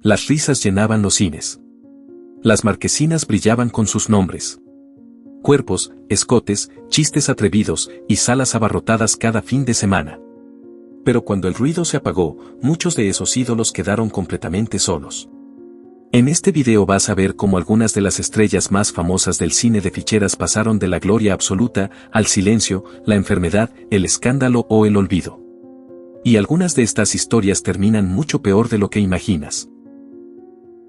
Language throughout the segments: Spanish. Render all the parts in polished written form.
Las risas llenaban los cines. Las marquesinas brillaban con sus nombres. Cuerpos, escotes, chistes atrevidos y salas abarrotadas cada fin de semana. Pero cuando el ruido se apagó, muchos de esos ídolos quedaron completamente solos. En este video vas a ver cómo algunas de las estrellas más famosas del cine de ficheras pasaron de la gloria absoluta al silencio, la enfermedad, el escándalo o el olvido. Y algunas de estas historias terminan mucho peor de lo que imaginas.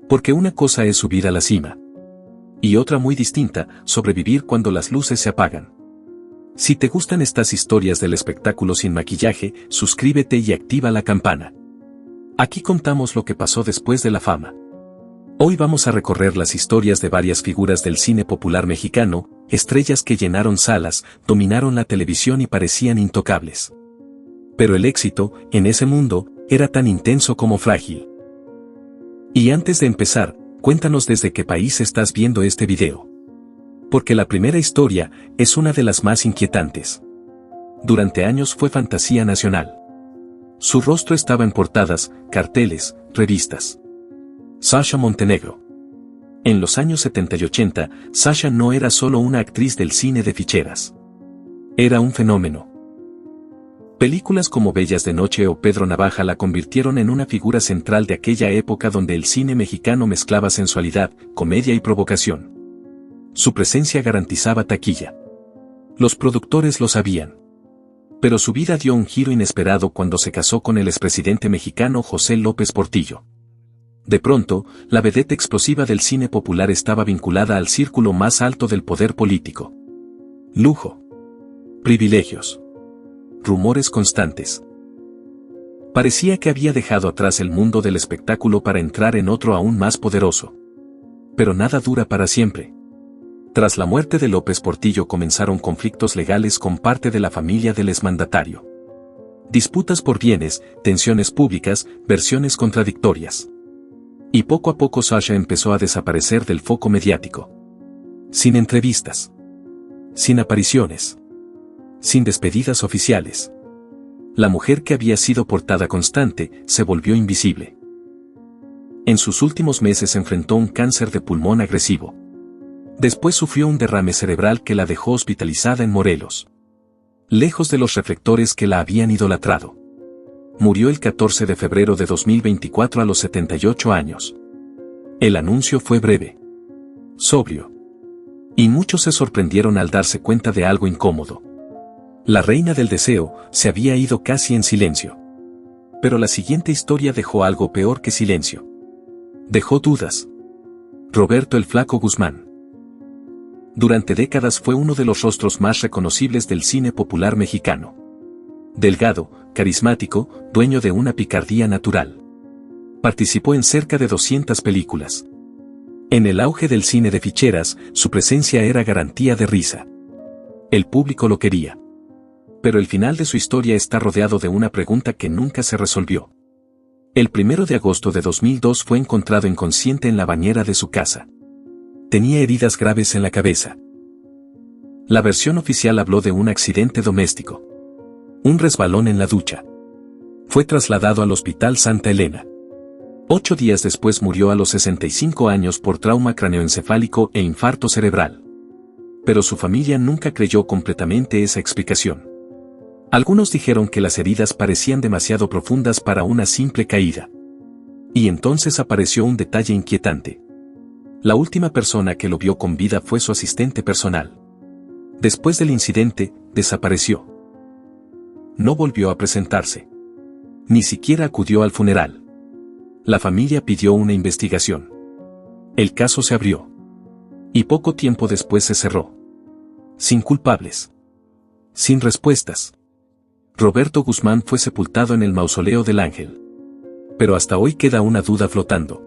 Porque una cosa es subir a la cima. Y otra muy distinta, sobrevivir cuando las luces se apagan. Si te gustan estas historias del espectáculo sin maquillaje, suscríbete y activa la campana. Aquí contamos lo que pasó después de la fama. Hoy vamos a recorrer las historias de varias figuras del cine popular mexicano, estrellas que llenaron salas, dominaron la televisión y parecían intocables. Pero el éxito, en ese mundo, era tan intenso como frágil. Y antes de empezar, cuéntanos desde qué país estás viendo este video. Porque la primera historia es una de las más inquietantes. Durante años fue fantasía nacional. Su rostro estaba en portadas, carteles, revistas. Sasha Montenegro. En los años 70 y 80, Sasha no era solo una actriz del cine de ficheras. Era un fenómeno. Películas como Bellas de Noche o Pedro Navaja la convirtieron en una figura central de aquella época donde el cine mexicano mezclaba sensualidad, comedia y provocación. Su presencia garantizaba taquilla. Los productores lo sabían. Pero su vida dio un giro inesperado cuando se casó con el expresidente mexicano José López Portillo. De pronto, la vedette explosiva del cine popular estaba vinculada al círculo más alto del poder político. Lujo. Privilegios. Rumores constantes. Parecía que había dejado atrás el mundo del espectáculo para entrar en otro aún más poderoso. Pero nada dura para siempre. Tras la muerte de López Portillo comenzaron conflictos legales con parte de la familia del exmandatario. Disputas por bienes, tensiones públicas, versiones contradictorias. Y poco a poco Sasha empezó a desaparecer del foco mediático. Sin entrevistas. Sin apariciones. Sin despedidas oficiales. La mujer que había sido portada constante, se volvió invisible. En sus últimos meses enfrentó un cáncer de pulmón agresivo. Después sufrió un derrame cerebral que la dejó hospitalizada en Morelos. Lejos de los reflectores que la habían idolatrado. Murió el 14 de febrero de 2024 a los 78 años. El anuncio fue breve. Sobrio. Y muchos se sorprendieron al darse cuenta de algo incómodo. La reina del deseo se había ido casi en silencio. Pero la siguiente historia dejó algo peor que silencio. Dejó dudas. Roberto el Flaco Guzmán. Durante décadas fue uno de los rostros más reconocibles del cine popular mexicano. Delgado, carismático, dueño de una picardía natural. Participó en cerca de 200 películas. En el auge del cine de ficheras, su presencia era garantía de risa. El público lo quería. Pero el final de su historia está rodeado de una pregunta que nunca se resolvió. El 1 de agosto de 2002 fue encontrado inconsciente en la bañera de su casa. Tenía heridas graves en la cabeza. La versión oficial habló de un accidente doméstico. Un resbalón en la ducha. Fue trasladado al Hospital Santa Elena. 8 días después murió a los 65 años por trauma craneoencefálico e infarto cerebral. Pero su familia nunca creyó completamente esa explicación. Algunos dijeron que las heridas parecían demasiado profundas para una simple caída. Y entonces apareció un detalle inquietante. La última persona que lo vio con vida fue su asistente personal. Después del incidente, desapareció. No volvió a presentarse. Ni siquiera acudió al funeral. La familia pidió una investigación. El caso se abrió. Y poco tiempo después se cerró. Sin culpables. Sin respuestas. Roberto Guzmán fue sepultado en el Mausoleo del Ángel. Pero hasta hoy queda una duda flotando.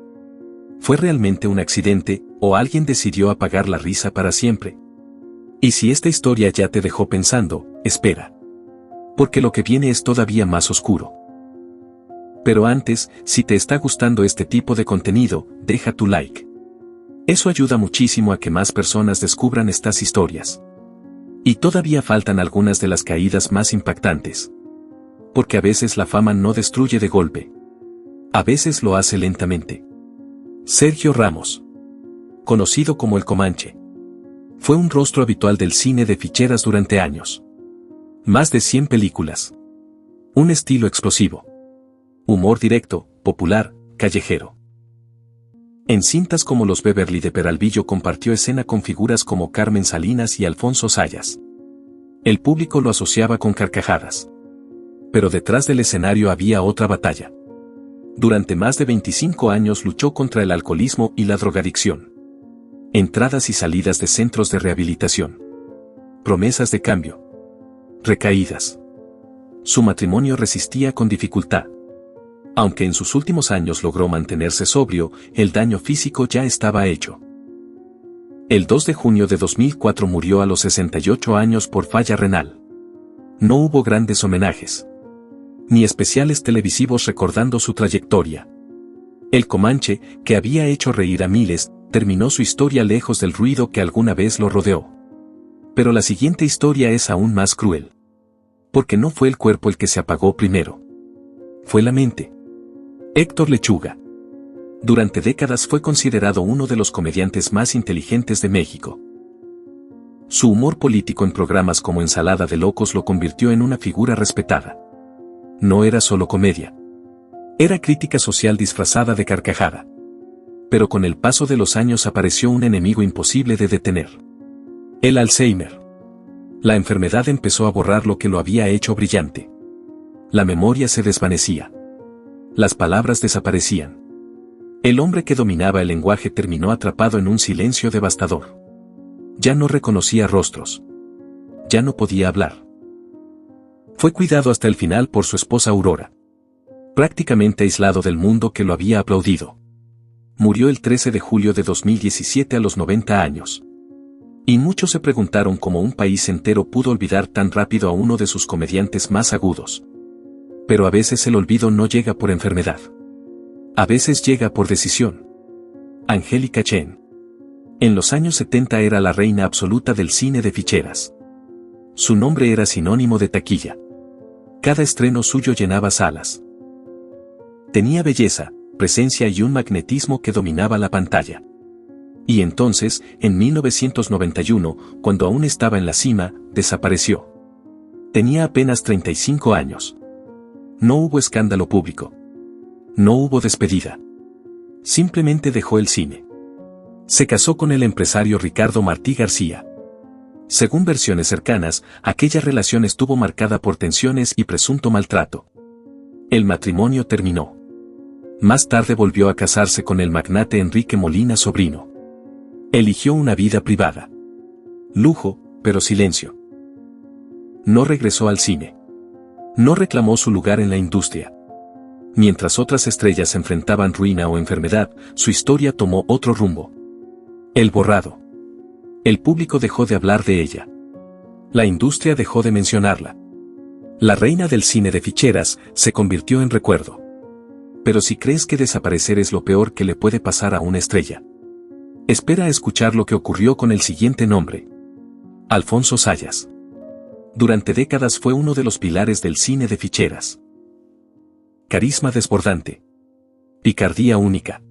¿Fue realmente un accidente, o alguien decidió apagar la risa para siempre? Y si esta historia ya te dejó pensando, espera. Porque lo que viene es todavía más oscuro. Pero antes, si te está gustando este tipo de contenido, deja tu like. Eso ayuda muchísimo a que más personas descubran estas historias. Y todavía faltan algunas de las caídas más impactantes. Porque a veces la fama no destruye de golpe. A veces lo hace lentamente. Sergio Ramos, conocido como el Comanche, fue un rostro habitual del cine de ficheras durante años. Más de 100 películas. Un estilo explosivo. Humor directo, popular, callejero. En cintas como Los Beverly de Peralvillo compartió escena con figuras como Carmen Salinas y Alfonso Sayas. El público lo asociaba con carcajadas. Pero detrás del escenario había otra batalla. Durante más de 25 años luchó contra el alcoholismo y la drogadicción. Entradas y salidas de centros de rehabilitación. Promesas de cambio. Recaídas. Su matrimonio resistía con dificultad. Aunque en sus últimos años logró mantenerse sobrio, el daño físico ya estaba hecho. El 2 de junio de 2004 murió a los 68 años por falla renal. No hubo grandes homenajes, ni especiales televisivos recordando su trayectoria. El Comanche, que había hecho reír a miles, terminó su historia lejos del ruido que alguna vez lo rodeó. Pero la siguiente historia es aún más cruel. Porque no fue el cuerpo el que se apagó primero. Fue la mente. Héctor Lechuga. Durante décadas fue considerado uno de los comediantes más inteligentes de México. Su humor político en programas como Ensalada de Locos lo convirtió en una figura respetada. No era solo comedia. Era crítica social disfrazada de carcajada. Pero con el paso de los años apareció un enemigo imposible de detener. El Alzheimer. La enfermedad empezó a borrar lo que lo había hecho brillante. La memoria se desvanecía. Las palabras desaparecían. El hombre que dominaba el lenguaje terminó atrapado en un silencio devastador. Ya no reconocía rostros. Ya no podía hablar. Fue cuidado hasta el final por su esposa Aurora. Prácticamente aislado del mundo que lo había aplaudido. Murió el 13 de julio de 2017 a los 90 años. Y muchos se preguntaron cómo un país entero pudo olvidar tan rápido a uno de sus comediantes más agudos. Pero a veces el olvido no llega por enfermedad. A veces llega por decisión. Angélica Chen. En los años 70 era la reina absoluta del cine de ficheras. Su nombre era sinónimo de taquilla. Cada estreno suyo llenaba salas. Tenía belleza, presencia y un magnetismo que dominaba la pantalla. Y entonces, en 1991, cuando aún estaba en la cima, desapareció. Tenía apenas 35 años. No hubo escándalo público. No hubo despedida. Simplemente dejó el cine. Se casó con el empresario Ricardo Martí García. Según versiones cercanas, aquella relación estuvo marcada por tensiones y presunto maltrato. El matrimonio terminó. Más tarde volvió a casarse con el magnate Enrique Molina Sobrino. Eligió una vida privada. Lujo, pero silencio. No regresó al cine. No reclamó su lugar en la industria. Mientras otras estrellas enfrentaban ruina o enfermedad, su historia tomó otro rumbo. El borrado. El público dejó de hablar de ella. La industria dejó de mencionarla. La reina del cine de ficheras se convirtió en recuerdo. Pero si crees que desaparecer es lo peor que le puede pasar a una estrella, espera a escuchar lo que ocurrió con el siguiente nombre. Alfonso Sayas. Durante décadas fue uno de los pilares del cine de ficheras. Carisma desbordante. Picardía única.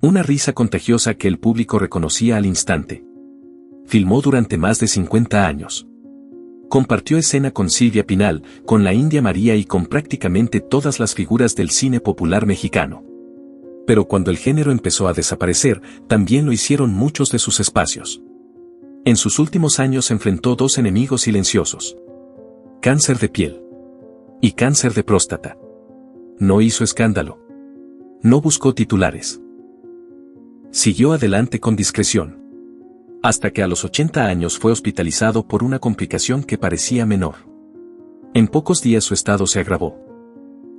Una risa contagiosa que el público reconocía al instante. Filmó durante más de 50 años. Compartió escena con Silvia Pinal, con la India María y con prácticamente todas las figuras del cine popular mexicano. Pero cuando el género empezó a desaparecer, también lo hicieron muchos de sus espacios. En sus últimos años enfrentó dos enemigos silenciosos. Cáncer de piel. Y cáncer de próstata. No hizo escándalo. No buscó titulares. Siguió adelante con discreción. Hasta que a los 80 años fue hospitalizado por una complicación que parecía menor. En pocos días su estado se agravó.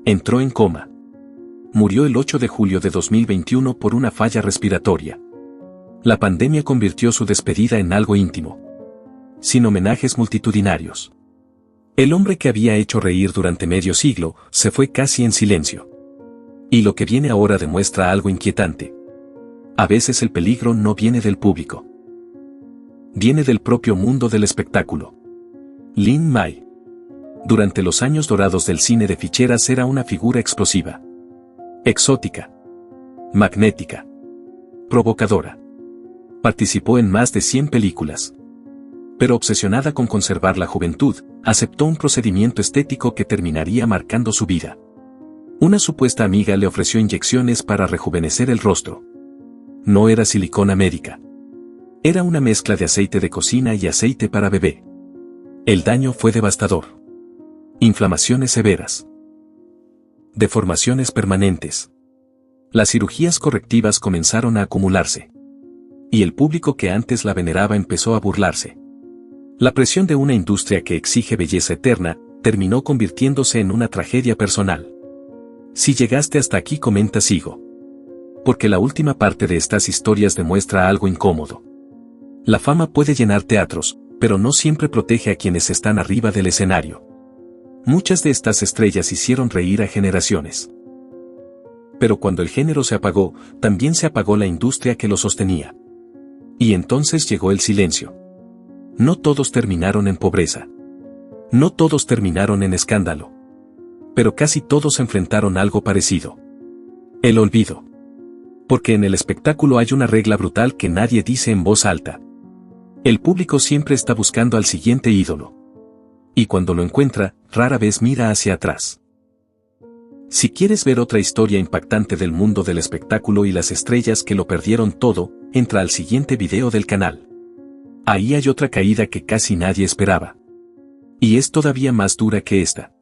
Entró en coma. Murió el 8 de julio de 2021 por una falla respiratoria. La pandemia convirtió su despedida en algo íntimo. Sin homenajes multitudinarios. El hombre que había hecho reír durante medio siglo, se fue casi en silencio. Y lo que viene ahora demuestra algo inquietante. A veces el peligro no viene del público. Viene del propio mundo del espectáculo. Lin May. Durante los años dorados del cine de ficheras era una figura explosiva. Exótica. Magnética. Provocadora. Participó en más de 100 películas. Pero obsesionada con conservar la juventud, aceptó un procedimiento estético que terminaría marcando su vida. Una supuesta amiga le ofreció inyecciones para rejuvenecer el rostro. No era silicona médica. Era una mezcla de aceite de cocina y aceite para bebé. El daño fue devastador. Inflamaciones severas. Deformaciones permanentes. Las cirugías correctivas comenzaron a acumularse. Y el público que antes la veneraba empezó a burlarse. La presión de una industria que exige belleza eterna, terminó convirtiéndose en una tragedia personal. Si llegaste hasta aquí, comenta sigo. Porque la última parte de estas historias demuestra algo incómodo. La fama puede llenar teatros, pero no siempre protege a quienes están arriba del escenario. Muchas de estas estrellas hicieron reír a generaciones. Pero cuando el género se apagó, también se apagó la industria que lo sostenía. Y entonces llegó el silencio. No todos terminaron en pobreza. No todos terminaron en escándalo. Pero casi todos enfrentaron algo parecido. El olvido. Porque en el espectáculo hay una regla brutal que nadie dice en voz alta. El público siempre está buscando al siguiente ídolo. Y cuando lo encuentra, rara vez mira hacia atrás. Si quieres ver otra historia impactante del mundo del espectáculo y las estrellas que lo perdieron todo, entra al siguiente video del canal. Ahí hay otra caída que casi nadie esperaba. Y es todavía más dura que esta.